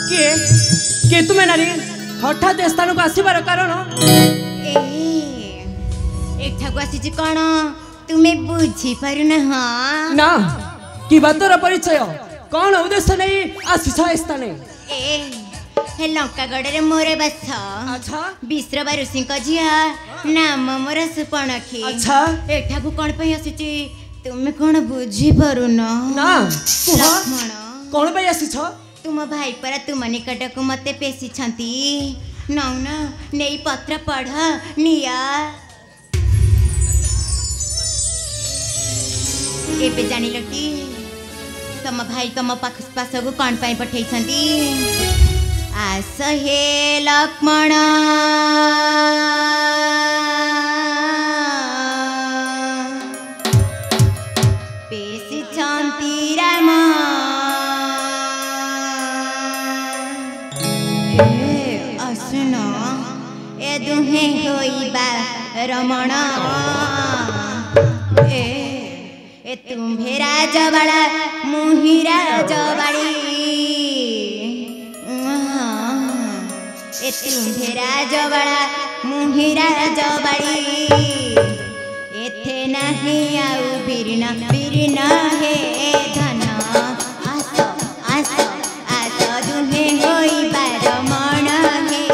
किए किए तुम्हें नारी हठात स्थान को आसबार कारण एठाକୁ ଆସିଛି कौन तुम्हें बुझी पारुना हाँ ना कि बातर परिचय कौन उद्देश्य नहीं आसीछ स्थान हे लंकागढ़ मोर बस अच्छा विश्रवा ऋषि झिया नाम मोर सुपर्णखी अच्छा एठाକୁ कौन पे आसीची तुम्हें कौन बुझी पारुना ना लक्ष्मण कौन पे आसीछ तुम भाई परा तुम निकट को मते पेशी छंती नौना नेई पत्र पढ़ निया एबे जानिल कि तम भाई तम पास को कौन पाई पठै छंती आस हे लक्ष्मण पेशी छंती राम असुन ए दुहे होइबा रमण ए तुम्हे राजबाड़ा मुहि राजबाड़ी ए तुम्हे राजबाड़ा मुहि राजबाड़ी एथे नहीं आउ बिरना बिरना हे धन आस आस आस दुहे होइबा रमण हे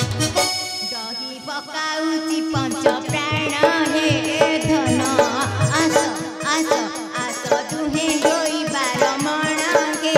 दही पकाउची पंच प्राण हे धन आस आस आस दुहे होइबा रमण हे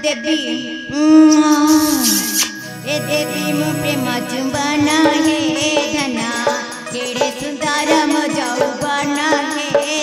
देवी ए देवी मु प्रेम चुंबन हे धना केड़े सुंदर मो जौवन हे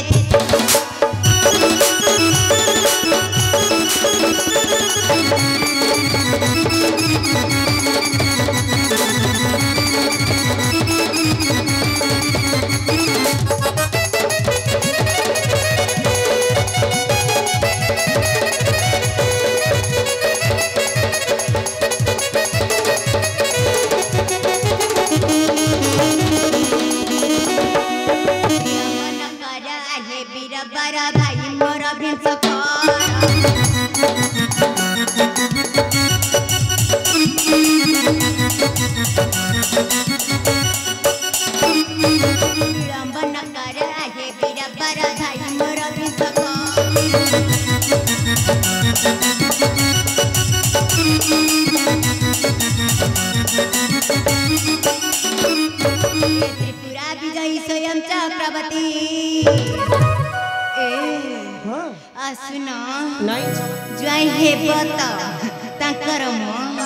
जय हे बत तांकर मो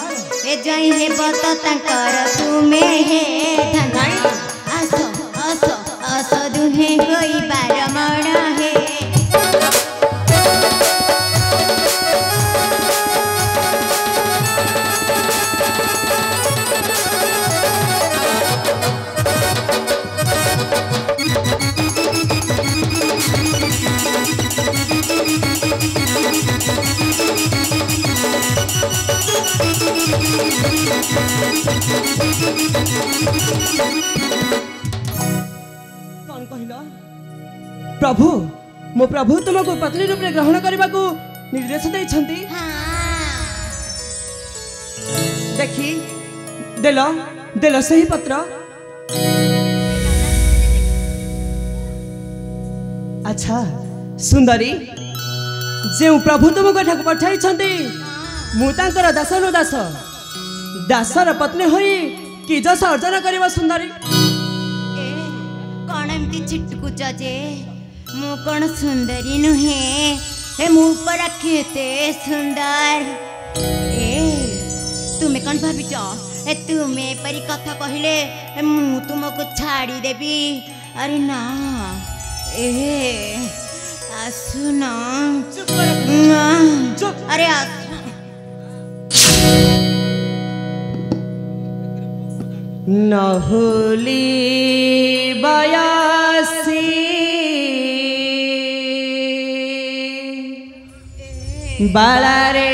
ए जय हे बत तांकर तुम्हें हे धन आस आस आस दुहे होइबा रमण हे कौन कहला प्रभु मो प्रभु तुमको पत्नी रूप में ग्रहण करने को निर्देश देइछंती देखी देल देल सही पत्र अच्छा सुंदरी जे प्रभु तुमको ठाक पठाई मु तांकर दासनु दास दासर पत्नी होई कि जस अर्जन करबा सुंदरी कौन एमती छिटकुच जे मु कौन सुंदरी नुहे ए मु पर केते सुंदर ए तुम्हें कौन भाविच ए तुम्हें परी कथा कहले मु तुमको छाड़ी देबी अरे ना ए आसुना अरे नहुली बयासी बालारे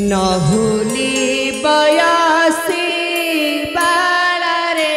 नहुली बयासी बालारे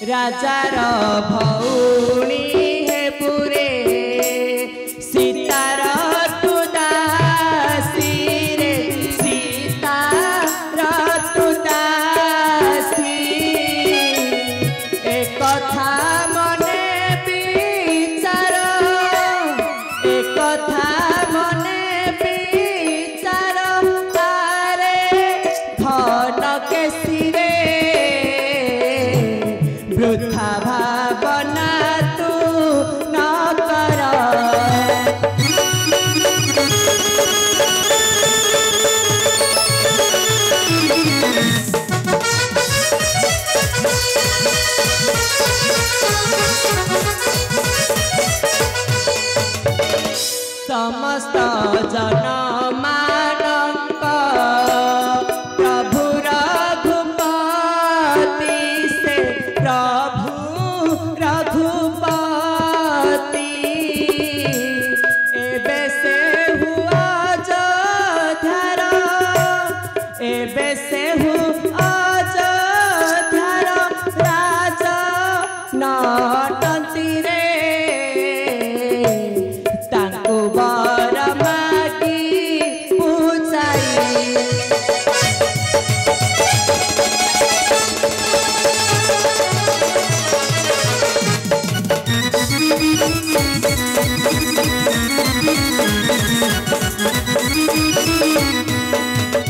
राजार भौणी हे पुरे सीतार तुदासी रे सीतार तुदासी एक कथा मने विचार एक कथा मने विचार तारे धन केसी रे वृथा भावना तू न कर समस्त जन मानक प्रभु रघुपति से प्रभु रघुपति एबे से हुआ अयोध्यार एबे से हुआ अयोध्यार राजा नटंती रे तांको बर मागी पूजाई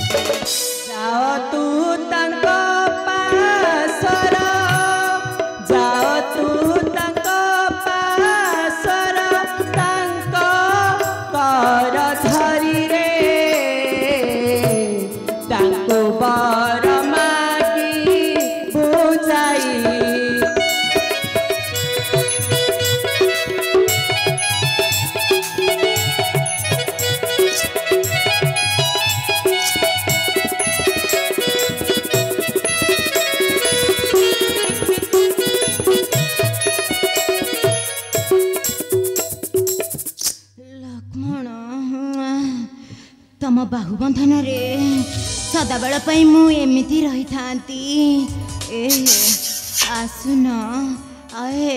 जाओ तू तांको पासर जाओ तू तांको पासर तांको कर धरी रे तांको बर मागी बुझाई लक्ष्मण तम बाहुबंधन रे सदाबेल पई मु एमिति रही थांती ए आसुन आए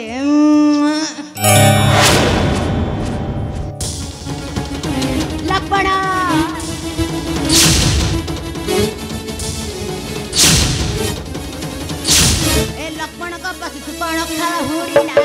लक्ष्मण କଥା ହୁଡ଼ିଲା